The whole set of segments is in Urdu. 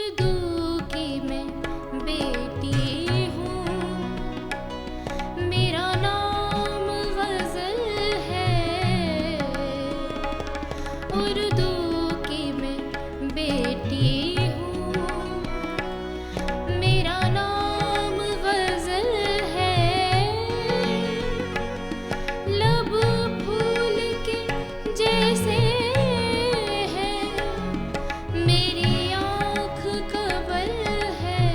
اردو کی میں بیٹی ہوں، میرا نام غزل ہے، اردو کی میں بیٹی ہوں، میرا نام غزل ہے، لب پھول کے جیسے ہے، میری آنکھ کبل ہے۔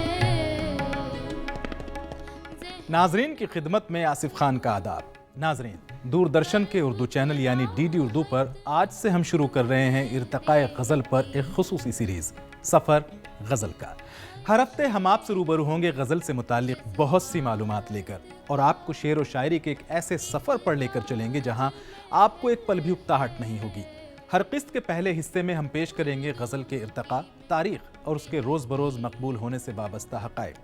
ناظرین کی خدمت میں آصف خان کا آداب۔ ناظرین، دوردرشن کے اردو چینل یعنی ڈی ڈی اردو پر آج سے ہم شروع کر رہے ہیں ارتقاء غزل پر ایک خصوصی سیریز سفر غزل کا۔ ہر ہفتے ہم آپ سے روبرو ہوں گے غزل سے متعلق بہت سی معلومات لے کر، اور آپ کو شعر و شاعری کے ایک ایسے سفر پر لے کر چلیں گے جہاں آپ کو ایک پل بھی اکتاہٹ نہیں ہوگی۔ ہر قسط کے پہلے حصے میں ہم پیش کریں گے غزل کے ارتقاء، تاریخ اور اس کے روز بروز مقبول ہونے سے وابستہ حقائق،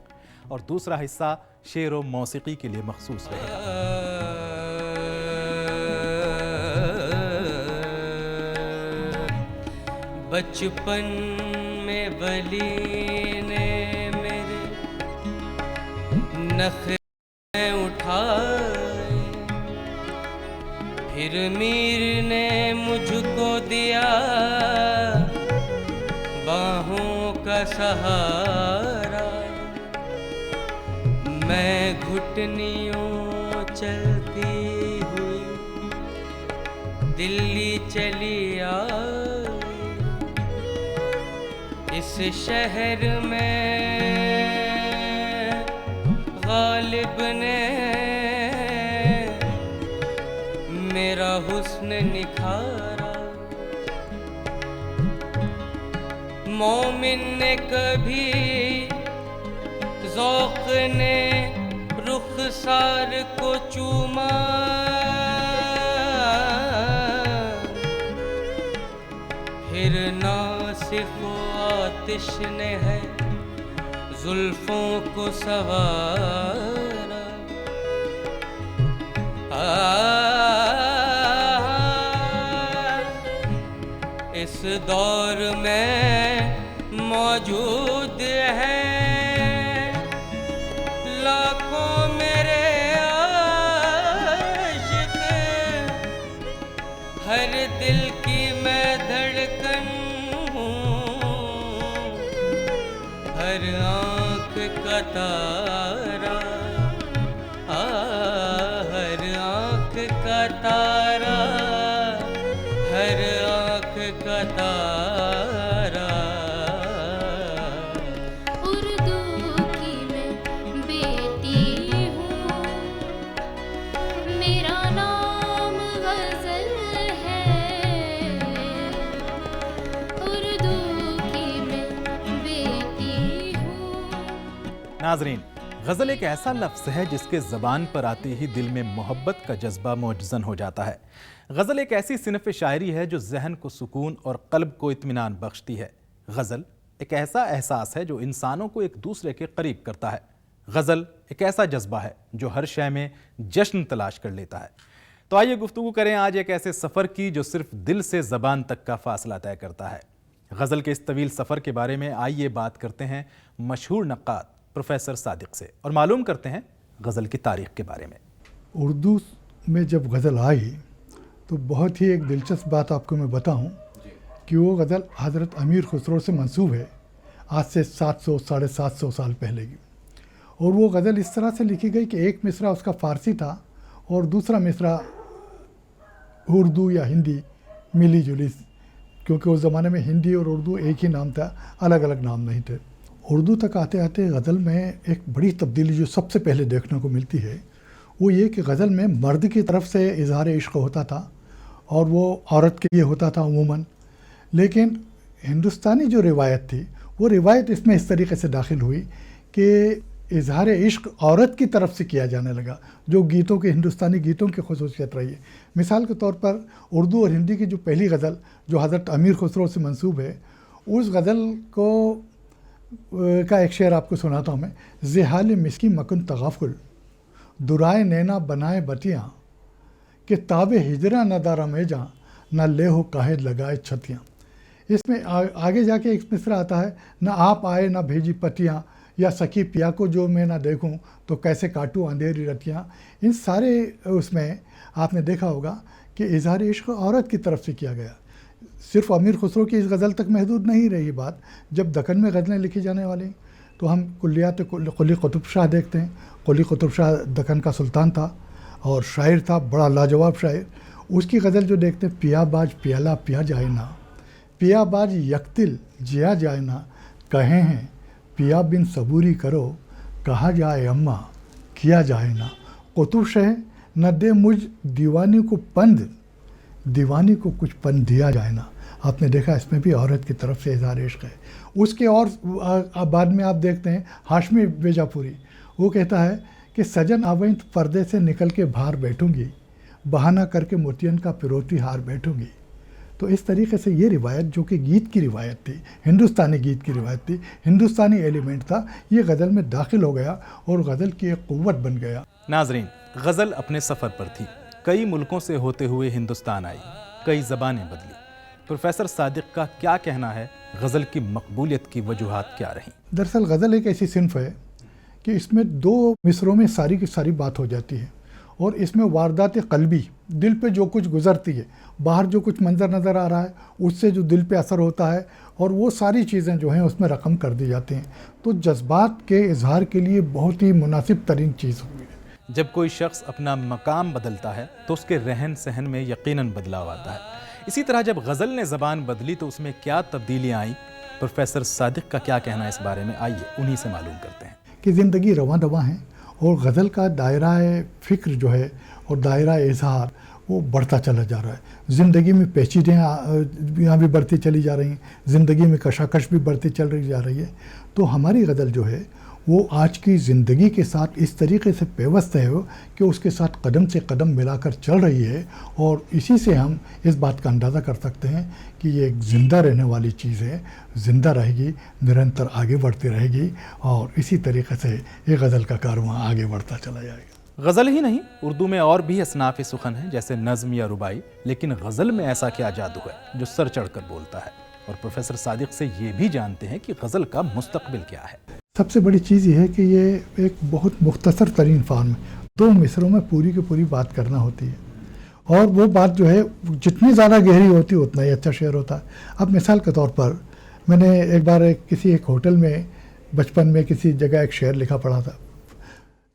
اور دوسرا حصہ شعر و موسیقی کے لیے مخصوص رہے گا۔ بچپن میں ولی نے میرے نخرے اٹھائے، پھر میر نے مجھ کو دیا باہوں کا سہارا، میں گھٹنیوں چلتی ہوئی دلی چلی آئی، اس شہر میں غالب نے میرا حسن نکھارا، مومن نے کبھی ذوق نے رخسار کو چوما، پھر ناصف و آتش نے ہے زلفوں کو سنوارا، اس دور میں موجود ہے لاکھوں میرے عاشق، ہر دل کی میں دھڑکن ہوں، ہر آنکھ کا تارا، ہر آنکھ کا تارا، ہر آنکھ کا تارا۔ اردو کی میں بیٹی ہوں، میرا نام غزل ہے، اردو کی میں بیٹی ہوں۔ ناظرین، غزل ایک ایسا لفظ ہے جس کے زبان پر آتے ہی دل میں محبت کا جذبہ موجزن ہو جاتا ہے۔ غزل ایک ایسی صنف شاعری ہے جو ذہن کو سکون اور قلب کو اطمینان بخشتی ہے۔ غزل ایک ایسا احساس ہے جو انسانوں کو ایک دوسرے کے قریب کرتا ہے۔ غزل ایک ایسا جذبہ ہے جو ہر شے میں جشن تلاش کر لیتا ہے۔ تو آئیے گفتگو کریں آج ایک ایسے سفر کی جو صرف دل سے زبان تک کا فاصلہ طے کرتا ہے۔ غزل کے اس طویل سفر کے بارے میں آئیے بات کرتے ہیں مشہور نقاد پروفیسر صادق سے، اور معلوم کرتے ہیں غزل کی تاریخ کے بارے میں۔ اردو میں جب غزل آئی تو بہت ہی ایک دلچسپ بات آپ کو میں بتاؤں کہ وہ غزل حضرت امیر خسرو سے منسوب ہے، آج سے 700-750 سال پہلے کی، اور وہ غزل اس طرح سے لکھی گئی کہ ایک مصرع اس کا فارسی تھا اور دوسرا مصرع اردو یا ہندی ملی جلی، کیونکہ اس زمانے میں ہندی اور اردو ایک ہی نام تھا، الگ الگ نام نہیں تھے۔ اردو تک آتے آتے غزل میں ایک بڑی تبدیلی جو سب سے پہلے دیکھنے کو ملتی ہے وہ یہ کہ غزل میں مرد کی طرف سے اظہار عشق ہوتا تھا اور وہ عورت کے لیے ہوتا تھا عموماً، لیکن ہندوستانی جو روایت تھی وہ روایت اس میں اس طریقے سے داخل ہوئی کہ اظہار عشق عورت کی طرف سے کیا جانے لگا، جو گیتوں کے ہندوستانی گیتوں کی خصوصیت رہی ہے۔ مثال کے طور پر اردو اور ہندی کی جو پہلی غزل جو حضرت امیر خسرو سے منسوب ہے، اس غزل کا ایک شعر آپ کو سناتا ہوں میں۔ زحال مسکی مکن تغافل درائے نینا بنائے بتیاں، کہ تاب ہجرا نہ دارا میں جاں نہ لے ہو کاہد لگائے چھتیاں۔ اس میں آگے جا کے ایک مصرع آتا ہے، نہ آپ آئے نہ بھیجی پتیاں، یا سخی پیا کو جو میں نہ دیکھوں تو کیسے کاٹوں اندھیری رتیاں. ان سارے اس میں آپ نے دیکھا ہوگا کہ اظہار عشق عورت کی طرف سے کیا گیا. صرف امیر خسرو کی اس غزل تک محدود نہیں رہی بات. جب دکن میں غزلیں لکھی جانے والی تو ہم کلیات قلی قطب شاہ دیکھتے ہیں. قلی قطب شاہ دکن کا سلطان تھا اور شاعر تھا، بڑا لاجواب شاعر. اس کی غزل جو دیکھتے ہیں، پیا باج پیالہ پیا جائے نا، پیا باج یکتل جیا جائے نا، کہے ہیں پیا بن صبوری کرو، کہا جائے اماں کیا جائے نا. قطب شاہ نہ دے مجھ دیوانی کو پند، دیوانی کو کچھ پند دیا جائے نا. آپ نے دیکھا اس میں بھی عورت کی طرف سے اظہار عشق ہے. اس کے اور بعد میں آپ دیکھتے ہیں ہاشمی بیجا پوری، وہ کہتا ہے کہ سجن آویں پردے سے نکل کے باہر بیٹھوں گی، بہانہ کر کے موتین کا پروتی ہار بیٹھوں گی. تو اس طریقے سے یہ روایت جو کہ گیت کی روایت تھی، ہندوستانی گیت کی روایت تھی، ہندوستانی ایلیمنٹ تھا، یہ غزل میں داخل ہو گیا اور غزل کی ایک قوت بن گیا. ناظرین، غزل اپنے سفر پر تھی، کئی ملکوں سے ہوتے ہوئے ہندوستان آئی، کئی زبانیں بدلی. پروفیسر صادق کا کیا کہنا ہے، غزل کی مقبولیت کی وجوہات کیا رہیں؟ دراصل غزل ایک ایسی صنف ہے کہ اس میں 2 مصروں میں ساری کی ساری بات ہو جاتی ہے، اور اس میں واردات قلبی، دل پہ جو کچھ گزرتی ہے، باہر جو کچھ منظر نظر آ رہا ہے اس سے جو دل پہ اثر ہوتا ہے، اور وہ ساری چیزیں جو ہیں اس میں رقم کر دی جاتی ہیں. تو جذبات کے اظہار کے لیے بہت ہی مناسب ترین چیز ہوئی ہے. جب کوئی شخص اپنا مقام بدلتا ہے تو اس کے رہن سہن میں یقیناً بدلاؤ آتا ہے. اسی طرح جب غزل نے زبان بدلی تو اس میں کیا تبدیلیاں آئیں؟ پروفیسر صادق کا کیا کہنا ہے اس بارے میں، آئیے انہی سے معلوم کرتے ہیں. کہ زندگی رواں دواں ہے، اور غزل کا دائرہ فکر جو ہے اور دائرہ اظہار وہ بڑھتا چلا جا رہا ہے. زندگی میں پیچیدگیاں یہاں بھی بڑھتی چلی جا رہی ہیں، زندگی میں کشاکش بھی بڑھتی چل جا رہی ہے. تو ہماری غزل جو ہے وہ آج کی زندگی کے ساتھ اس طریقے سے پیوست ہے کہ اس کے ساتھ قدم سے قدم ملا کر چل رہی ہے، اور اسی سے ہم اس بات کا اندازہ کر سکتے ہیں کہ یہ ایک زندہ رہنے والی چیز ہے، زندہ رہے گی، نرنتر آگے بڑھتی رہے گی، اور اسی طریقے سے یہ غزل کا کارواں آگے بڑھتا چلا جائے گا. غزل ہی نہیں، اردو میں اور بھی اصناف سخن ہیں جیسے نظم یا ربائی، لیکن غزل میں ایسا کیا جادو ہے جو سر چڑھ کر بولتا ہے؟ اور پروفیسر صادق سے یہ بھی جانتے ہیں کہ غزل کا مستقبل کیا ہے. سب سے بڑی چیز یہ ہے کہ یہ ایک بہت مختصر ترین فارم ہے. 2 مصروں میں پوری کی پوری بات کرنا ہوتی ہے، اور وہ بات جو ہے جتنی زیادہ گہری ہوتی ہے اتنا ہی اچھا شعر ہوتا ہے. اب مثال کے طور پر میں نے ایک بار کسی ایک ہوٹل میں بچپن میں کسی جگہ ایک شعر لکھا پڑا تھا.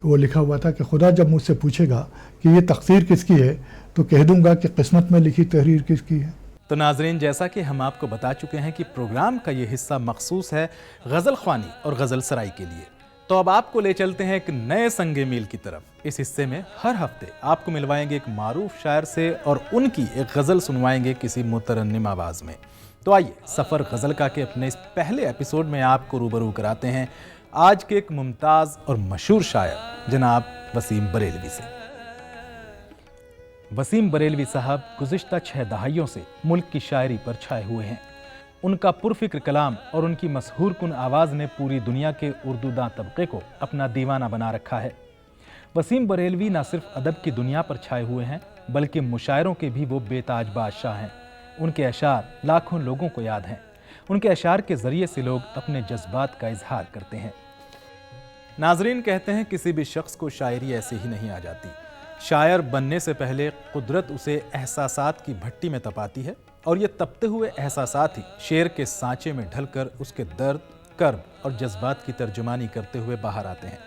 وہ لکھا ہوا تھا کہ خدا جب مجھ سے پوچھے گا کہ یہ تقصیر کس کی ہے تو کہہ دوں گا کہ قسمت میں لکھی تحریر کس کی ہے. تو ناظرین، جیسا کہ ہم آپ کو بتا چکے ہیں کہ پروگرام کا یہ حصہ مخصوص ہے غزل خوانی اور غزل سرائی کے لیے، تو اب آپ کو لے چلتے ہیں ایک نئے سنگ میل کی طرف. اس حصے میں ہر ہفتے آپ کو ملوائیں گے ایک معروف شاعر سے اور ان کی ایک غزل سنوائیں گے کسی مترنم آواز میں. تو آئیے سفر غزل کا کے اپنے اس پہلے ایپیسوڈ میں آپ کو روبرو کراتے ہیں آج کے ایک ممتاز اور مشہور شاعر جناب وسیم بریلوی سے. وسیم بریلوی صاحب گزشتہ 6 دہائیوں سے ملک کی شاعری پر چھائے ہوئے ہیں. ان کا پرفکر کلام اور ان کی مسحور کن آواز نے پوری دنیا کے اردو داں طبقے کو اپنا دیوانہ بنا رکھا ہے. وسیم بریلوی نہ صرف ادب کی دنیا پر چھائے ہوئے ہیں بلکہ مشاعروں کے بھی وہ بے تاج بادشاہ ہیں. ان کے اشعار لاکھوں لوگوں کو یاد ہیں. ان کے اشعار کے ذریعے سے لوگ اپنے جذبات کا اظہار کرتے ہیں. ناظرین، کہتے ہیں کسی بھی شخص کو شاعری ایسے ہی نہیں آ جاتی. شاعر بننے سے پہلے قدرت اسے احساسات کی بھٹی میں تپاتی ہے، اور یہ تپتے ہوئے احساسات ہی شعر کے سانچے میں ڈھل کر اس کے درد، کرب اور جذبات کی ترجمانی کرتے ہوئے باہر آتے ہیں.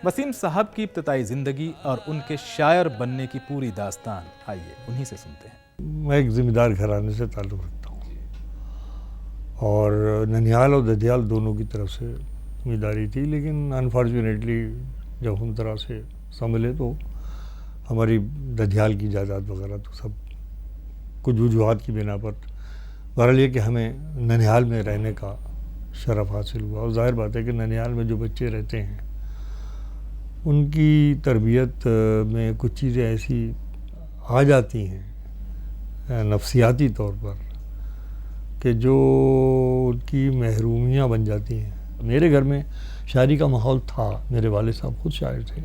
وسیم صاحب کی ابتدائی زندگی اور ان کے شاعر بننے کی پوری داستان آئیے انہی سے سنتے ہیں. میں ایک ذمہ دار گھرانے سے تعلق رکھتا ہوں، اور ننیال اور ددیال دونوں کی طرف سے ذمہ داری تھی، لیکن انفارچونیٹلی جب ہم طرح سے سنبھلے تو ہماری ددیال کی جائیداد وغیرہ تو سب کچھ وجوہات کی بنا پر بہرحال یہ کہ ہمیں ننیال میں رہنے کا شرف حاصل ہوا. اور ظاہر بات ہے کہ ننیال میں جو بچے رہتے ہیں ان کی تربیت میں کچھ چیزیں ایسی آ جاتی ہیں نفسیاتی طور پر کہ جو ان کی محرومیاں بن جاتی ہیں. میرے گھر میں شاعری کا ماحول تھا، میرے والد صاحب خود شاعر تھے،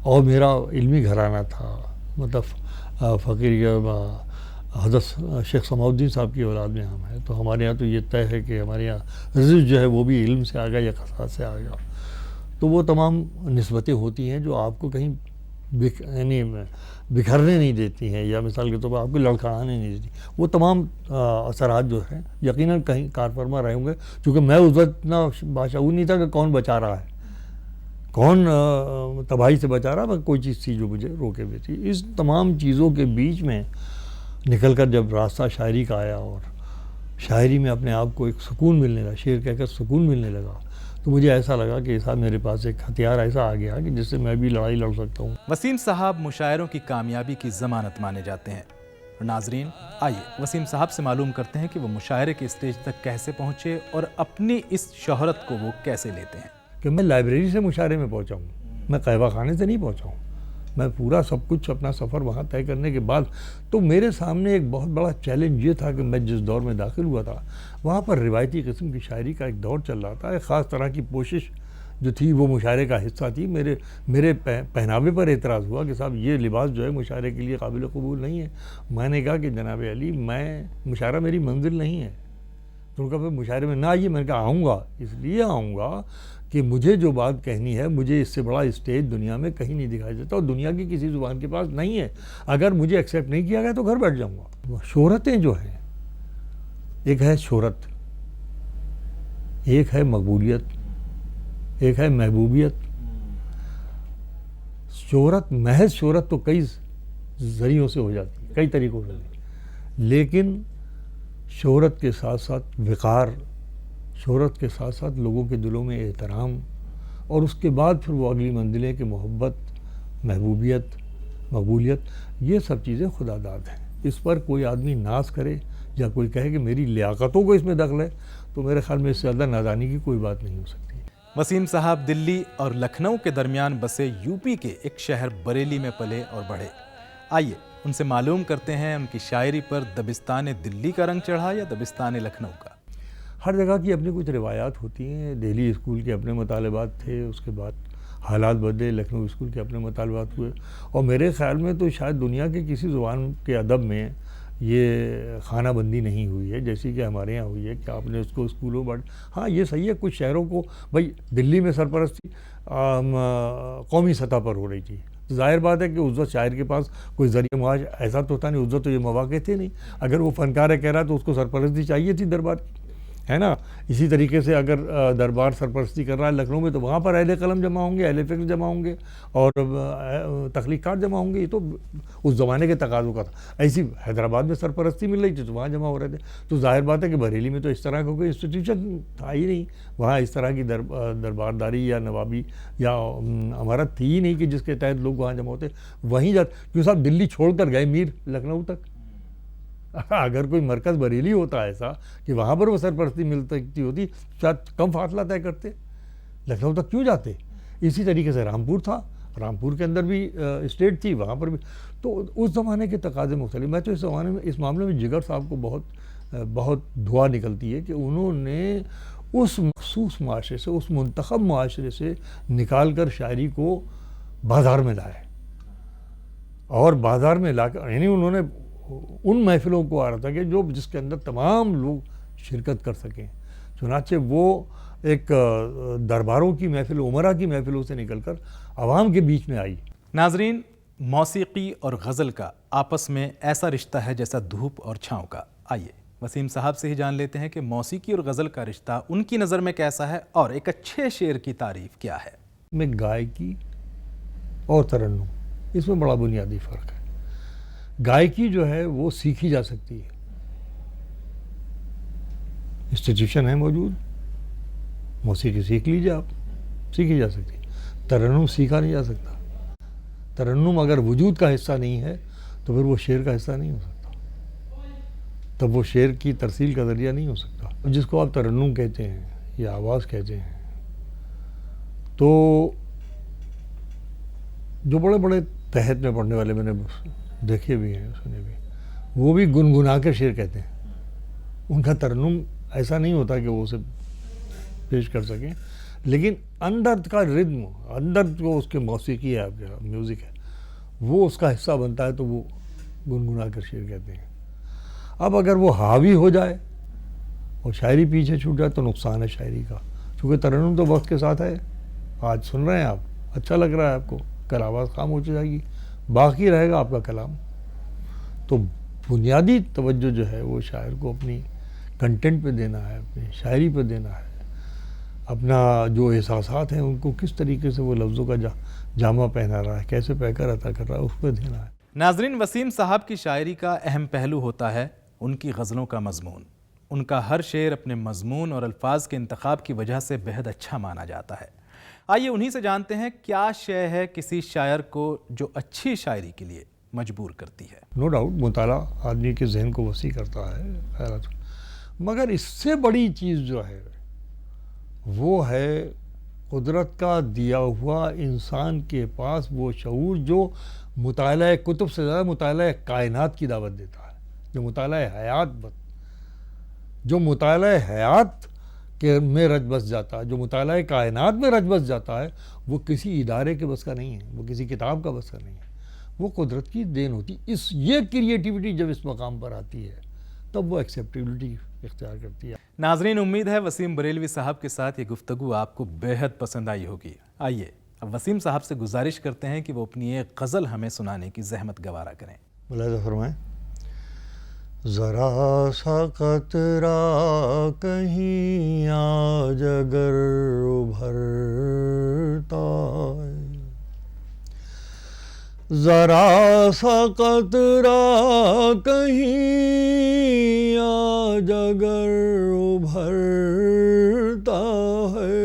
اور میرا علمی گھرانہ تھا، مطلب فقیر حضرت شیخ سماؤ الدین صاحب کی اولاد میں ہم ہیں، تو ہمارے یہاں تو یہ طے ہے کہ ہمارے یہاں رزق جو ہے وہ بھی علم سے آگا یا قصاص سے آگا. تو وہ تمام نسبتیں ہوتی ہیں جو آپ کو کہیں یعنی بکھرنے نہیں دیتی ہیں، یا مثال کے طور پر آپ کو لڑکھڑانے نہیں دیتی. وہ تمام اثرات جو ہیں یقیناً کہیں کار فرما رہے ہوں گے، چونکہ میں اس وقت اتنا باشعور نہیں تھا کہ کون بچا رہا ہے، کون تباہی سے بچا رہا ہے، کوئی چیز تھی جو مجھے روکے ہوئے تھی. اس تمام چیزوں کے بیچ میں نکل کر جب راستہ شاعری کا آیا اور شاعری میں اپنے آپ کو ایک سکون ملنے لگا، شعر کہہ کر سکون ملنے لگا، تو مجھے ایسا لگا کہ صاحب میرے پاس ایک ہتھیار ایسا آ گیا کہ جس سے میں بھی لڑائی لڑ سکتا ہوں. وسیم صاحب مشاعروں کی کامیابی کی ضمانت مانے جاتے ہیں. اور ناظرین، آئیے وسیم صاحب سے معلوم کرتے ہیں کہ وہ مشاعرے کے اسٹیج تک کیسے پہنچے اور اپنی اس شہرت کو وہ کیسے لیتے ہیں. کہ میں لائبریری سے مشاعرے میں پہنچا ہوں، میں قہوہ خانے سے نہیں پہنچا ہوں. میں پورا سب کچھ اپنا سفر وہاں طے کرنے کے بعد، تو میرے سامنے ایک بہت بڑا چیلنج یہ تھا کہ میں جس دور میں داخل ہوا تھا وہاں پر روایتی قسم کی شاعری کا ایک دور چل رہا تھا. ایک خاص طرح کی پوشش جو تھی وہ مشاعرے کا حصہ تھی. میرے پہناوے پر اعتراض ہوا کہ صاحب یہ لباس جو ہے مشاعرے کے لیے قابل قبول نہیں ہے. میں نے کہا کہ جناب علی، میں مشاعرہ میری منزل نہیں ہے. تو ان کا پھر مشاعرے میں نہ آئیے. میں نے کہا آؤں گا، اس لیے آؤں گا کہ مجھے جو بات کہنی ہے، مجھے اس سے بڑا اسٹیج دنیا میں کہیں نہیں دکھائی دیتا، اور دنیا کی کسی زبان کے پاس نہیں ہے. اگر مجھے ایکسیپٹ نہیں کیا گیا تو گھر بیٹھ جاؤں گا. شہرتیں جو ہیں، ایک ہے شہرت، ایک ہے مقبولیت، ایک ہے محبوبیت. شہرت، محض شہرت تو کئی ذریعوں سے ہو جاتی ہے، کئی طریقوں سے، لیکن شہرت کے ساتھ ساتھ وقار، شہرت کے ساتھ ساتھ لوگوں کے دلوں میں احترام، اور اس کے بعد پھر وہ اگلی منزلیں کہ محبت، محبوبیت، مقبولیت، یہ سب چیزیں خدا داد ہیں. اس پر کوئی آدمی ناز کرے یا کوئی کہے کہ میری لیاقتوں کو اس میں دخل ہے، تو میرے خیال میں اس سے زیادہ نادانی کی کوئی بات نہیں ہو سکتی. وسیم صاحب دلی اور لکھنؤ کے درمیان بسے یوپی کے ایک شہر بریلی میں پلے اور بڑھے. آئیے ان سے معلوم کرتے ہیں ان کی شاعری پر دبستان دلی کا رنگ چڑھا یا دبستان لکھنؤ کا. ہر جگہ کی اپنی کچھ روایات ہوتی ہیں. دہلی اسکول کے اپنے مطالبات تھے، اس کے بعد حالات بدلے، لکھنؤ اسکول کے اپنے مطالبات ہوئے، اور میرے خیال میں تو شاید دنیا کے کسی زبان کے ادب میں یہ خانہ بندی نہیں ہوئی ہے جیسی کہ ہمارے یہاں ہوئی ہے کہ آپ نے اس کو اسکولوں بٹ. ہاں یہ صحیح ہے، کچھ شہروں کو بھائی دلی میں سرپرستی قومی سطح پر ہو رہی تھی. ظاہر بات ہے کہ اس وقت شاعر کے پاس کوئی ذریعہ معاش ایسا تو ہوتا نہیں، اس وقت تو یہ مواقع تھے نہیں. اگر وہ فنکار ہے کہہ رہا تو اس کو سرپرستی چاہیے تھی دربار کی، ہے نا. اسی طریقے سے اگر دربار سرپرستی کر رہا ہے لکھنؤ میں، تو وہاں پر اہل قلم جمع ہوں گے، اہل فکر جمع ہوں گے، اور تخلیقات جمع ہوں گے. یہ تو اس زمانے کے تقاضوں کا تھا. ایسی حیدرآباد میں سرپرستی مل رہی تھی تو وہاں جمع ہو رہے تھے. تو ظاہر بات ہے کہ بریلی میں تو اس طرح کا کوئی انسٹیٹیوشن تھا ہی نہیں. وہاں اس طرح کی دربارداری یا نوابی یا امارت تھی ہی نہیں کہ جس کے تحت لوگ وہاں جمع ہوتے. وہیں جاتے کیوں صاحب دلی چھوڑ کر گئے میر لکھنؤ تک. اگر کوئی مرکز بریلی ہوتا ایسا کہ وہاں پر وہ سرپرستی مل سکتی ہوتی، شاید کم فاصلہ طے کرتے، لکھنؤ تک کیوں جاتے. اسی طریقے سے رامپور تھا، رامپور کے اندر بھی اسٹیٹ تھی، وہاں پر بھی. تو اس زمانے کے تقاضے مختلف. میں تو اس زمانے میں اس معاملے میں جگر صاحب کو بہت دعا نکلتی ہے کہ انہوں نے اس مخصوص معاشرے سے، اس منتخب معاشرے سے نکال کر شاعری کو بازار میں لائے، اور بازار میں لا کر یعنی انہوں نے ان محفلوں کو آ رہا تھا کہ جس کے اندر تمام لوگ شرکت کر سکیں. چنانچہ وہ ایک درباروں کی محفل، عمرہ کی محفلوں سے نکل کر عوام کے بیچ میں آئی. ناظرین، موسیقی اور غزل کا آپس میں ایسا رشتہ ہے جیسا دھوپ اور چھاؤں کا. آئیے وسیم صاحب سے ہی جان لیتے ہیں کہ موسیقی اور غزل کا رشتہ ان کی نظر میں کیسا ہے اور ایک اچھے شعر کی تعریف کیا ہے. میں گائکی اور ترنم، اس میں بڑا بنیادی فرق ہے. گائکی جو ہے وہ سیکھی جا سکتی ہے، انسٹیٹیوشن ہے موجود، موسیقی سیکھ لیجیے آپ، سیکھی جا سکتی. ترنم سیکھا نہیں جا سکتا. ترنم اگر وجود کا حصہ نہیں ہے تو پھر وہ شعر کا حصہ نہیں ہو سکتا، تب وہ شعر کی ترسیل کا ذریعہ نہیں ہو سکتا. جس کو آپ ترنم کہتے ہیں یا آواز کہتے ہیں، تو جو بڑے بڑے تحت میں پڑھنے والے میں نے دیکھے بھی ہیں، سنے بھی، وہ بھی گنگنا کے شعر کہتے ہیں. ان کا ترنم ایسا نہیں ہوتا کہ وہ اسے پیش کر سکیں، لیکن اندر کا ردم، اندر جو اس کے موسیقی ہے، آپ کا میوزک ہے، وہ اس کا حصہ بنتا ہے، تو وہ گنگنا کر شعر کہتے ہیں. اب اگر وہ حاوی ہو جائے اور شاعری پیچھے چھوٹ جائے تو نقصان ہے شاعری کا، چونکہ ترنم تو وقت کے ساتھ ہے. آج سن رہے ہیں آپ، اچھا لگ رہا ہے آپ کو، کل آواز خام ہو جائے گی، باقی رہے گا آپ کا کلام. تو بنیادی توجہ جو ہے وہ شاعر کو اپنی کنٹینٹ پہ دینا ہے، اپنی شاعری پہ دینا ہے، اپنا جو احساسات ہیں ان کو کس طریقے سے وہ لفظوں کا جامہ پہنا رہا ہے، کیسے پہ کر عطا کر رہا ہے، اس پہ دینا ہے. ناظرین، وسیم صاحب کی شاعری کا اہم پہلو ہوتا ہے ان کی غزلوں کا مضمون. ان کا ہر شعر اپنے مضمون اور الفاظ کے انتخاب کی وجہ سے بہت اچھا مانا جاتا ہے. آئیے انہی سے جانتے ہیں کیا شے ہے کسی شاعر کو جو اچھی شاعری کے لیے مجبور کرتی ہے. نو ڈاؤٹ مطالعہ آدمی کے ذہن کو وسیع کرتا ہے، خیرات، مگر اس سے بڑی چیز جو ہے وہ ہے قدرت کا دیا ہوا انسان کے پاس وہ شعور جو مطالعہ کتب سے زیادہ مطالعہ کائنات کی دعوت دیتا ہے، جو مطالعہ حیات جو مطالعہ حیات کے میں رچ بس جاتا ہے، جو مطالعہ کائنات میں رچ بس جاتا ہے، وہ کسی ادارے کے بس کا نہیں ہے، وہ کسی کتاب کا بس کا نہیں ہے، وہ قدرت کی دین ہوتی. یہ کریٹیوٹی جب اس مقام پر آتی ہے تب وہ ایکسیپٹیبلٹی اختیار کرتی ہے. ناظرین، امید ہے وسیم بریلوی صاحب کے ساتھ یہ گفتگو آپ کو بہت پسند آئی ہوگی. آئیے اب وسیم صاحب سے گزارش کرتے ہیں کہ وہ اپنی ایک غزل ہمیں سنانے کی زحمت گوارا کریں. ملاحظہ فرمائیں. ذرا سا قطرہ کہیں آج اگر ابھرتا ہے، ذرا سا قطرہ کہیں آج اگر ابھرتا ہے،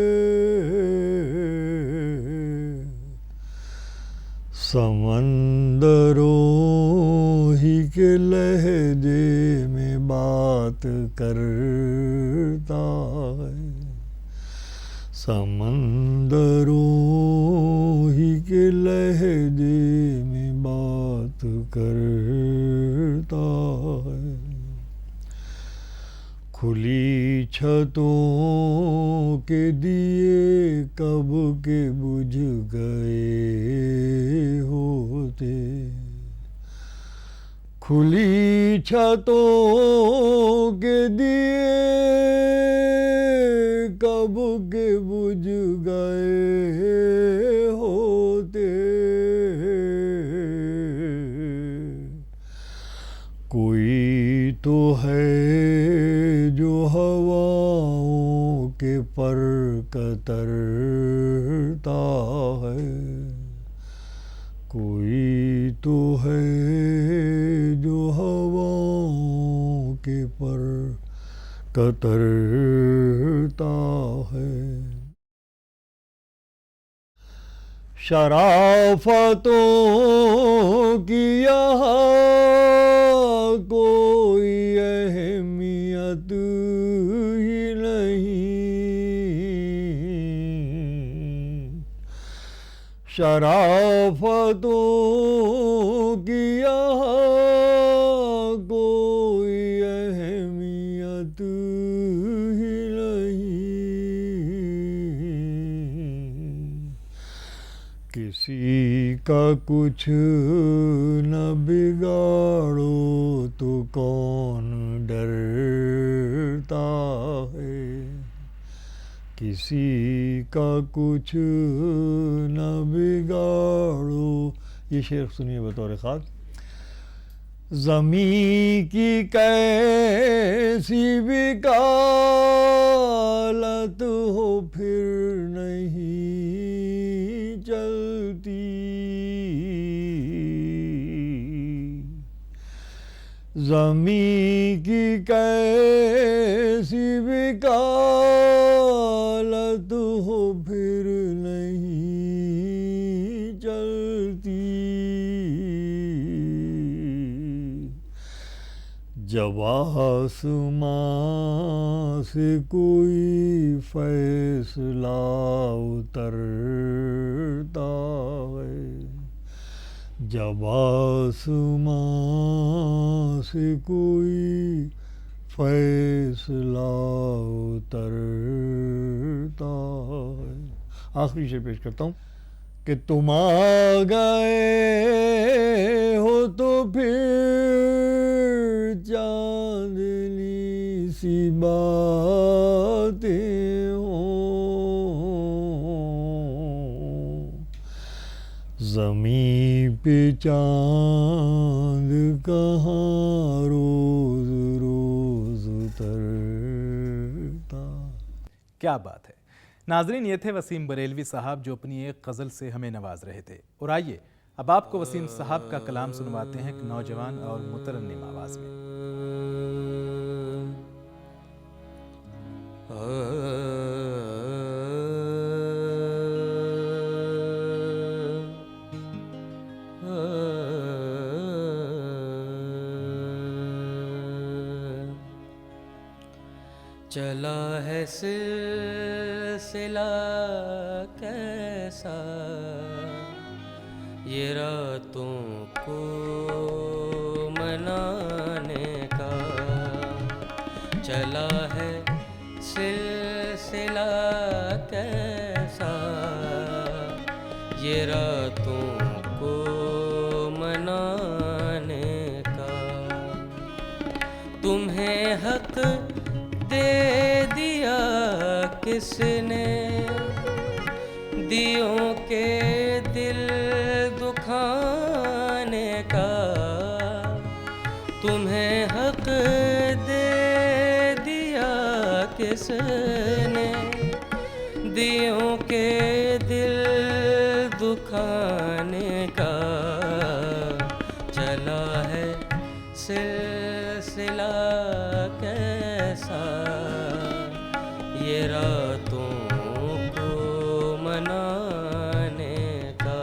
سمندروں ہی کے لہجے میں بات کرتا ہے، سمندروں ہی کے لہجے میں بات کرتا ہے، کھلی چھتوں کے دیے کب کے بجھ گئے ہوتے، کھلی چھتوں کے دیے کب کے بجھ گئے ہوتے، کوئی تو ہے جو ہواؤں کے پر کترتا ہے، کوئی تو ہے جو ہواؤں کے پر کترتا ہے، شرافتوں کی یہاں کوئی اہمیت ہی نہیں، شرافتوں کی یہاں کوئی اہمیت ہی نہیں، کسی کا کچھ نہ بگاڑو تو کون ڈرتا ہے، کسی کا کچھ نہ بگاڑو. یہ شعر سنیے بطور خاص. زمین کی کیسی بھی کالت ہو پھر نہیں چلتی، زمین کی کیسی بھی کالت ہو پھر نہیں چلتی، جب آسمان سے کوئی فیصلہ اترتا ہے، جب آسمان سے کوئی فیصلہ اترتا ہے. آخری شعر پیش کرتا ہوں کہ تم آ گئے ہو تو پھر چاندنی سی باتیں ہوں، زمین پہ چاند کہاں روز روز اترتا۔ کیا بات ہے ناظرین، یہ تھے وسیم بریلوی صاحب جو اپنی ایک غزل سے ہمیں نواز رہے تھے، اور آئیے اب آپ کو وسیم صاحب کا کلام سنواتے ہیں ایک نوجوان اور مترنم آواز میں۔ چلا ہے سلسلہ کیسا یہ راتوں کو منانے کا، چلا ہے سلسلہ کیسا یہ راتوں کو منانے کا، تمہیں حق دے دیا کس نے دیوں کے دل دکھانے کا، تمہیں حق دے دیا کس نے دیوں کے دل دکھانے کا، چلا ہے سلسلہ کیسا یہ راتوں کو منانے کا۔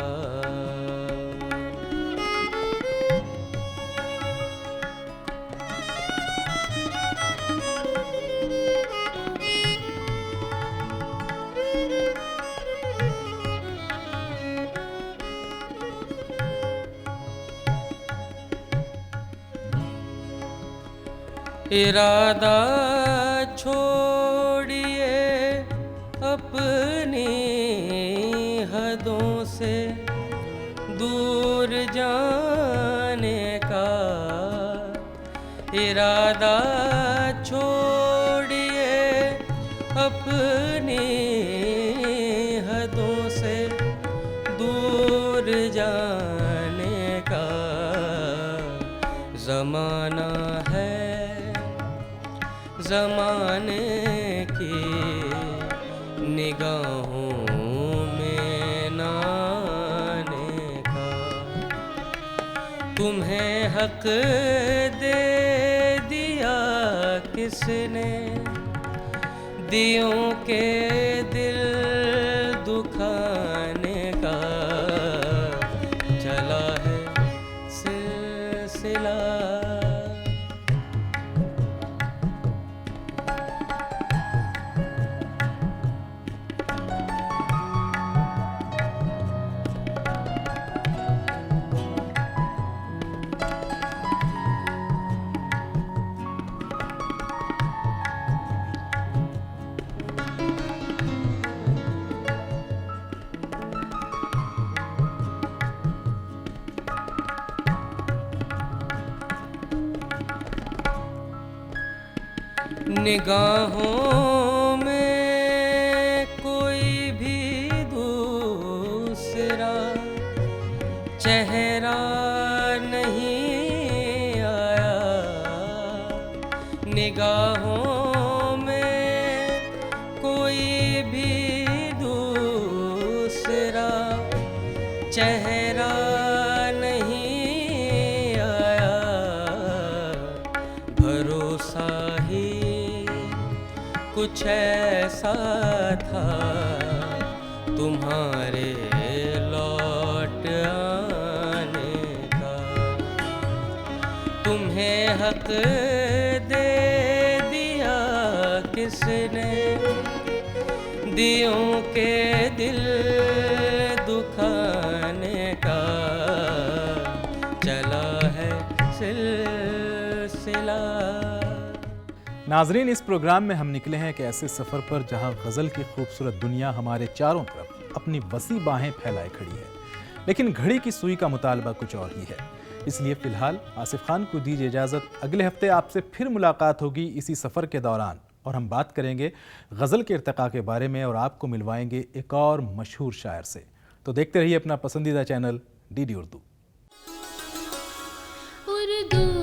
ارادہ چھوڑیے اپنی حدوں سے دور جانے کا، ارادہ چھوڑیے اپنی حدوں سے دور جانے کا، زمانہ ہے زمانے کی نگاہوں میں نانے کا، تمہیں حق دے دیا کس نے دیوں کے دل دکھانے کا، چلا ہے سلسلہ نگاہوں میں کوئی بھی دوسرا چہرہ نہیں آیا، نگاہوں میں کوئی بھی دوسرا چہرہ نہیں آیا، بھروسہ ہی کچھ ایسا تھا تمہارے لوٹ آنے کا، تمہیں حق دے دیا کس نے دیوں کے دل دکھانے کا، چلا ہے سلسلہ۔ ناظرین، اس پروگرام میں ہم نکلے ہیں ایک ایسے سفر پر جہاں غزل کی خوبصورت دنیا ہمارے چاروں طرف اپنی وسیع باہیں پھیلائے کھڑی ہے، لیکن گھڑی کی سوئی کا مطالبہ کچھ اور ہی ہے۔ اس لیے فی الحال آصف خان کو دیجیے اجازت. اگلے ہفتے آپ سے پھر ملاقات ہوگی اسی سفر کے دوران، اور ہم بات کریں گے غزل کے ارتقاء کے بارے میں اور آپ کو ملوائیں گے ایک اور مشہور شاعر سے. تو دیکھتے رہیے اپنا پسندیدہ channel D D Urdu. Urdu